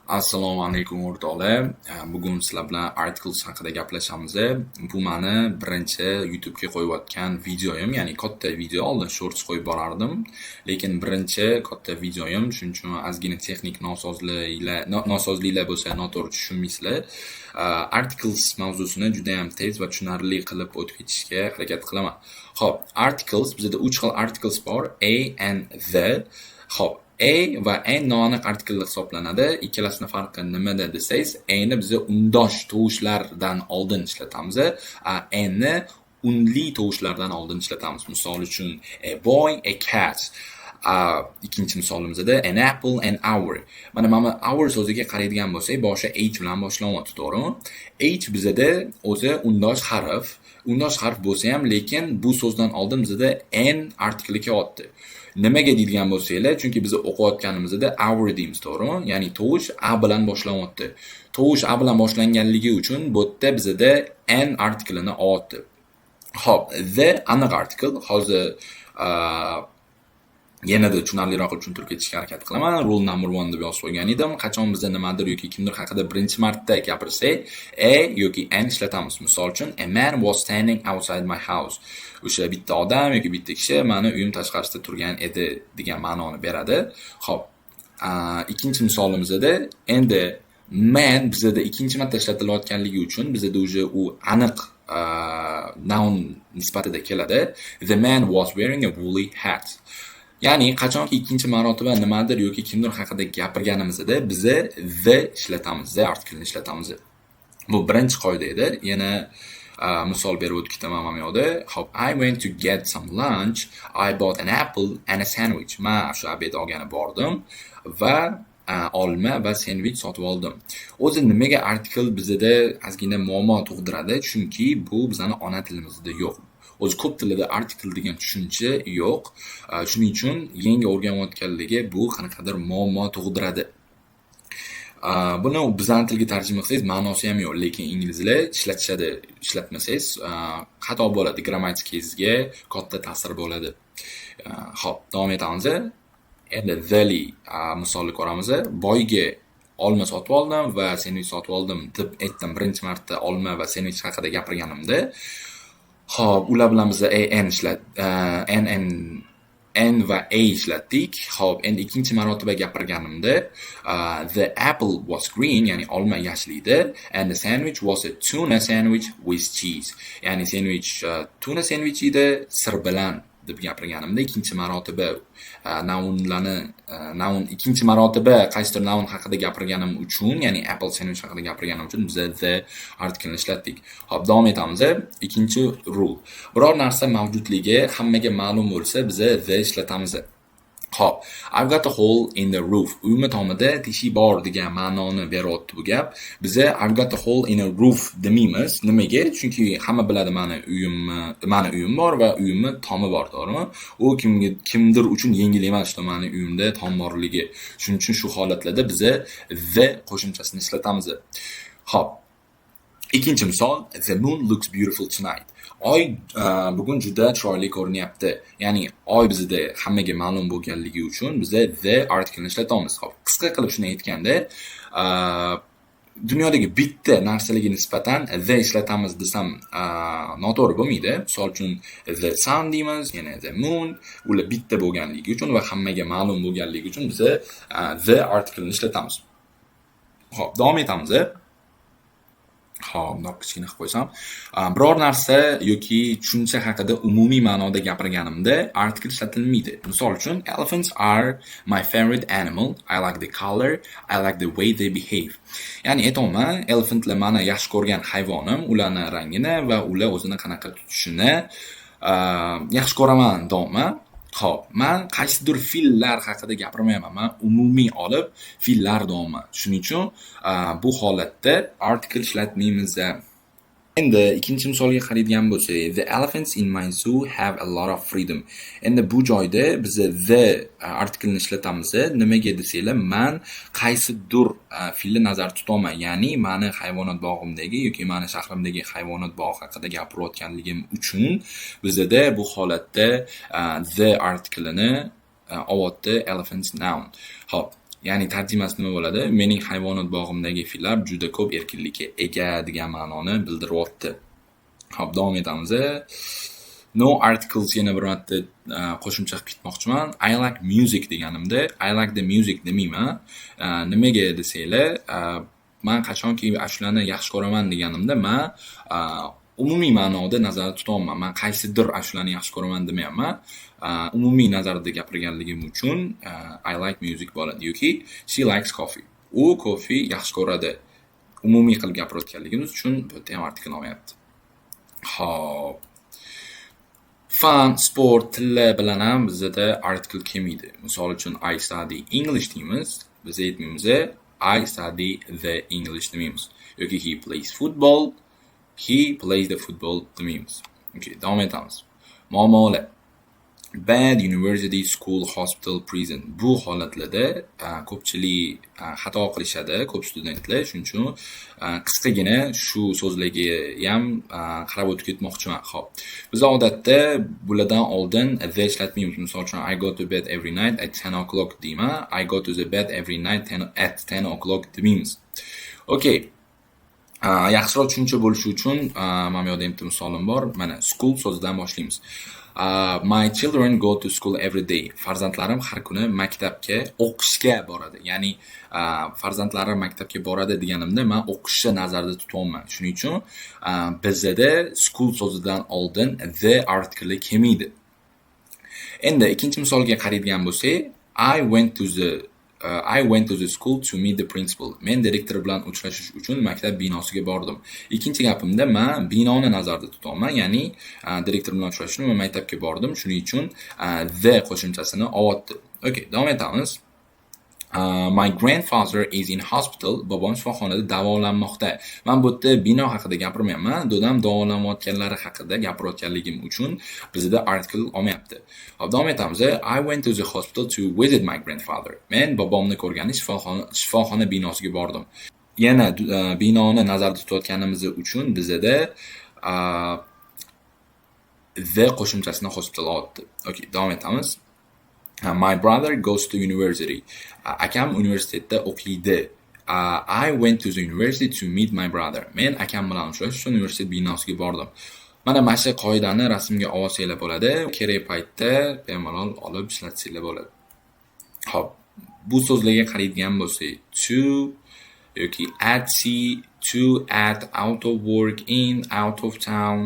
Assalomu alaykum o'rtoqlar. Bugun sizlar bilan articles haqida gaplashamiz. Bu meni birinchi YouTube'ga qo'yayotgan videoyim, ya'ni katta video. Oldin shorts qo'yib borardim, lekin birinchi katta videoyim. Shuning uchun ozgina texnik nosozliklar bo'lsa, noto'g'ri tushunmaysizlar. Articles mavzusini juda ham tez va tushunarli qilib o'tib ketishga harakat qilaman. Xo'p, articles bizda 3 xil articles bor: a and the. Xo'p, A va N noaniq artikel hisoblanadi. Ikkalasini farqi nimada desangiz, A ni biz undosh tovushlardan oldin ishlatamiz, N ni unli tovushlardan oldin ishlatamiz. Misol uchun a boy, a cat. Ikkinchi misolimizda an apple, an hour. Mana hour so'ziga qaraydigan bo'lsak, boshi H bilan boshlanyapti, to'g'rimi? H bizda o'zi undosh harf. Undosh harf bo'lsa ham, lekin bu so'zdan oldin bizda N artikli kelyapti. Nimaga deydigan bo'lsanglar, chunki biz o'qiyotganimizda hour deymiz, to'g'rimi? Ya'ni tovush A bilan boshlanyapti. Tovush A bilan boshlanganligi uchun bu yerda bizda N artiklini olyapti. Xo'p, the aniq artikl. Hozir yanada tushunarliroq tushuntirib ketishga harakat qilaman. Rule number 1 deb yozib qo'ygan edim. Qachon biz nimadir yoki kimdir haqida birinchi marta gapirsak, a yoki n ishlatamiz. Misol uchun, a man was standing outside my house. O'sha bitta odam yoki bitta kishi meni uyim tashqarisida turgan edi degan ma'noni beradi. Xo'p, ikkinchi misolimizda endi man bizda ikkinchi marta ishlatilayotganligi uchun bizda o'sha u aniq noun nisbatida keladi. The man was wearing a woolly hat. Ya'ni qachonki ikkinchi marotaba nimadir yoki kimdir haqida gapirganimizda biz the ishlatamiz, the artiklni ishlatamiz. Bu birinchi qoida edi. Yana misol berib o'tib ketaman mana bu yerda. Hop, I went to get some lunch. I bought an apple and a sandwich. Men shu obed olgani bordim va olma va sandwich sotib oldim. O'zi nimaga artikl bizda ozgina muammo tug'diradi? Chunki bu bizning ona tilimizda yo'q. O'zi ko'p tilida artikl degan tushuncha yo'q. Shuning uchun yangi o'rganayotganligi bu qanaqadir muammo tug'diradi. Buni bizning tilga tarjima qilsangiz ma'nosi ham yo'q, lekin inglizlar ishlatishadi. Ishlatmasangiz xato bo'ladi, grammatikangizga katta ta'sir bo'ladi. Xo'p, davom etamiz. Endi theli misolni ko'ramiz. Boyga olma sotib oldim va sandwich sotib oldim deb aytdim birinchi marta olma va sandwich haqida gapirganimda. Xo'p, ular bilan biz n va a ishlatdik. Xo'p, endi ikkinchi marotaba gapirganimda the apple was green, ya'ni olma yashil edi, and the sandwich was a tuna sandwich with cheese. Ya'ni sandwich tuna sandwich edi, sir bilan deb gapirganimda ikkinchi marotaba ikkinchi marotaba qaysidir noun haqida gapirganim uchun, ya'ni apple sandwich haqida gapirganim uchun biz the artiklni ishlatdik. Xo'p, davom etamiz. Ikkinchi rule. Biror narsa mavjudligi hammaga ma'lum bo'lsa, biz the ishlatamiz. Xo'p, I've got a hole in the roof. Uyim tomida teshik bor degan ma'noni beryapti bu gap. Biza I've got a hole in a roof demaymiz. Nimaga? Chunki hamma biladi meni uyim bor va uyimni tomi bor, to'g'rimi? U kimdir uchun yengil emas, meni uyimda tom borligi. Shuning uchun shu holatlarda biza the qo'shimchasini ishlatamiz. Xo'p, ikkinchi misol, the moon looks beautiful tonight. Oy bugun juda chiroyli ko'rinyapti. Ya'ni oy bizda hammaga ma'lum bo'lganligi uchun biz the artiklni ishlatamiz. Xo'p, qisqa qilib shuni aytganda, dunyodagi bitta narsaga nisbatan the ishlatamiz desam noto'g'ri bo'lmaydi. Misol uchun the sun deymiz, yana the moon, ular bitta bo'lganligi uchun va hammaga ma'lum bo'lganligi uchun biz the artiklni ishlatamiz. Xo'p, davom etamiz. Xo'p, kichkina qilib qo'ysam, biror narsa yoki tushuncha haqida umumiy ma'noda gapirganimda artikl ishlatilmaydi. Misol uchun, elephants are my favorite animal. I like the color, I like the way they behave. Ya'ni aytaman, elephantlar meni yaxshi ko'rgan hayvonim, ularning rangini va ular o'zini qanaqa tutishini yaxshi ko'raman deyman. Xo'p, men qaysidir fillar haqida gapirmayman. Men umumiy olib fillar deyman. Shuning uchun bu holatda artikl ishlatmaymiz. Endi ikkinchi misolga qaraydigan bo'lsak, the elephants in my zoo have a lot of freedom. Endi bu joyda biz the artiklni ishlatamiz. Nimaga desanglar, men qaysidir filni nazarda tutaman. Ya'ni meni hayvonot bog'imdagi yoki meni shahrimdagi hayvonot bog'i haqida gapirayotganligim uchun bizda bu holatda the artiklini olyapti elephants noun. Xo'p, Ya'ni tarjimasi nima bo'ladi? Mening hayvonot bog'imdagi fillar juda ko'p erkinlikka ega degan ma'noni bildiryapti. Hop, davom etamiz. No articles yana bir marta qo'shimcha qilib ketmoqchiman. I like music deganimda, I like the music demayman. Nimaga desanglar, men qachonki ashulani yaxshi ko'raman deganimda, men umumiy ma'noda nazarda tutyapman. Men qaysidir ashulani yaxshi ko'raman demayapman. Umumiy nazarda gapirganligim uchun I like music bo'ladi yoki she likes coffee. U kofe yaxshi ko'radi. Umumiy qilib gapirayotganligimiz uchun bu yerda ham artikl olmayapti. Hop. Fan, sport, tillar bilan ham bizda article kelmaydi. Misol uchun I study English deymiz, biz aytmaymiz I study the English demaymiz. Yoki he plays football, he plays the football demaymiz. Okay, davom etamiz. Muammolar. Bad university, school, hospital, prison. Bu holatlarda ko'pchilik xato qilishadi, ko'p studentlar. Shuning uchun qisqagina shu so'zlarga ham qarab o'tib ketmoqchiman. Xo'p. Biz odatda bulardan oldin the ishlatmaymiz. Misol uchun I go to bed every night at 10 o'clock deyman. I go to the bed every night at 10 o'clock demaymiz. Okay. Yaxshiroq tushuncha bo'lishi uchun mana bu yerda bitta misolim bor. Mana school so'zidan boshlaymiz. My children go to school every day. Farzandlarim har kuni maktabga o'qishga boradi. Ya'ni farzandlarim maktabga boradi deganimda men o'qishni nazarda tutyapman. Shuning uchun bizda school so'zidan oldin the article kelmaydi. Endi ikkinchi misolga qaraydigan bo'lsak, I went to the school to meet the principal. Men direktor bilan uchrashish uchun maktab binosiga bordim. Ikkinchi gapimda men binoni nazarda tutyapman, ya'ni direktor bilan uchrashishni va maktabga bordim. Shuning uchun the qo'shimchasini olyapti. Okay, davom etamiz. My grandfather is in hospital. Bobom shifoxonada davolanmoqda. Men bu yerda bino haqida gapirmayapman. Dodam davolanayotganlari haqida gapirayotganligim uchun bizda article olmayapti. Hop, davom etamiz. I went to the hospital to visit my grandfather. Men bobomni ko'rgani shifoxona binosiga bordim. Yana binoni nazarda tutayotganimiz uchun bizda the qo'shimchasini hospital olyapti. Okay, davom etamiz. My brother goes to university. Akam universitetda o'qiydi. I went to the university to meet my brother. Men akam bilan uchrashish uchun universitet binosiga bordim. Mana mana shu qoidani rasmga olsanglar bo'ladi. Kerak paytda bemalol olib ishlatsanglar bo'ladi. Xo'p, bu so'zlarga qaraydigan bo'lsak, to yoki at sea, to, at, out of work, in, out of town.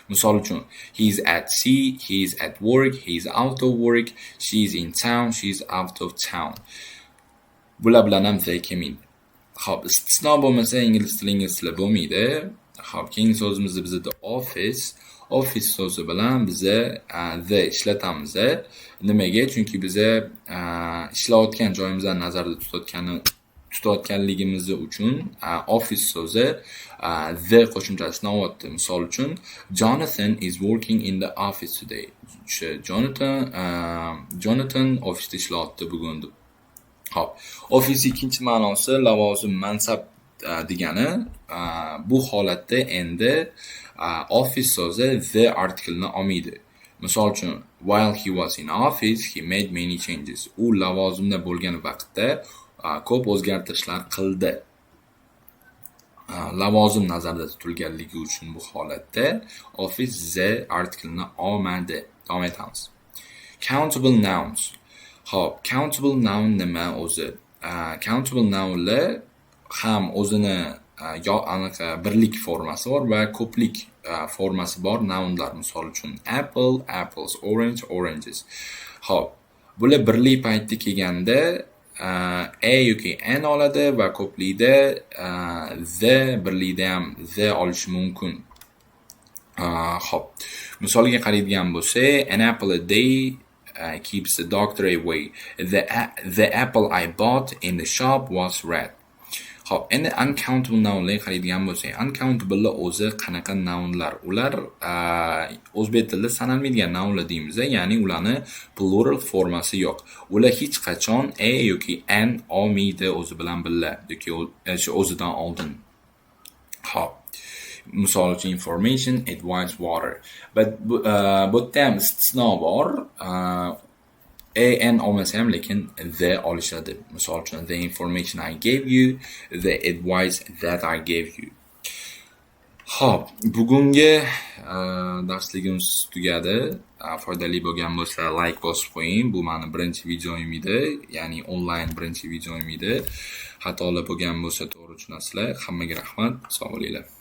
Misol uchun, he's at sea, he's at work, he's out of work, she's in town, she's out of town. Bular bilan ham the kelmaydi. Xo'p, istisno bo'lmasa ingliz tilingizda bo'lmaydi. Xo'p, keyingi so'zimiz bizda office. Office so'zi bilan biz the ishlatamiz. Nimaga? Chunki biz ishlayotgan joyimizdan nazarda tutayotganligimiz uchun office so'zi the qo'shimchasini olyapti. Misol uchun, Jonathan is working in the office today. Jonathan ofisda ishlayapti bugun. Hop, office ikkinchi ma'nosi lavozim, mansab degani. Bu holatda endi office so'zi the article-ni olmaydi. Misol uchun, while he was in office, he made many changes. U lavozimda bo'lgan vaqtda ko'p o'zgartirishlar qildi. Lavozim nazarda tutilganligi uchun bu holatda office the article-ni olmadi. Davom etamiz. Countable nouns. Xo'p, countable noun nima o'zi? Countable nounlar ham o'zini aniq birlik formasi bor va ko'plik formasi bor nounlar. Misol uchun apple, apples, orange, oranges. Xo'p, bular birlik paytda kelganda a yoki n oladi va ko'plikda the, birlikda ham the olishi mumkin. Xo'p, misolga qaraydigan bo'lsak, an apple a day keeps the doctor away. The apple I bought in the shop was red. Xo'p, endi uncountable nounlarga qaraydigan bo'lsak, uncountable o'zi qanaqa nounlar? Ular o'zbek tilida sanalmaydigan nounlar deymiz, ya'ni ularni plural formasi yo'q. Ular hech qachon a yoki n olmaydi o'zi bilan birga yoki o'zidan oldin. Xo'p, misol uchun information, advice, water. Bu ham istisno bor. an olmasa ham lekin the olishadi. Misol uchun the information I gave you, the advice that I gave you. Xo'p, bugungi darsligimiz tugadi. Foydali bo'lgan bo'lsa like bosib qo'ying. Bu meni birinchi videoim edi, ya'ni onlayn birinchi videoim edi. Xatolar bo'lgan bo'lsa to'g'ri tushunasizlar. Hammaga rahmat. Sog' bo'linglar.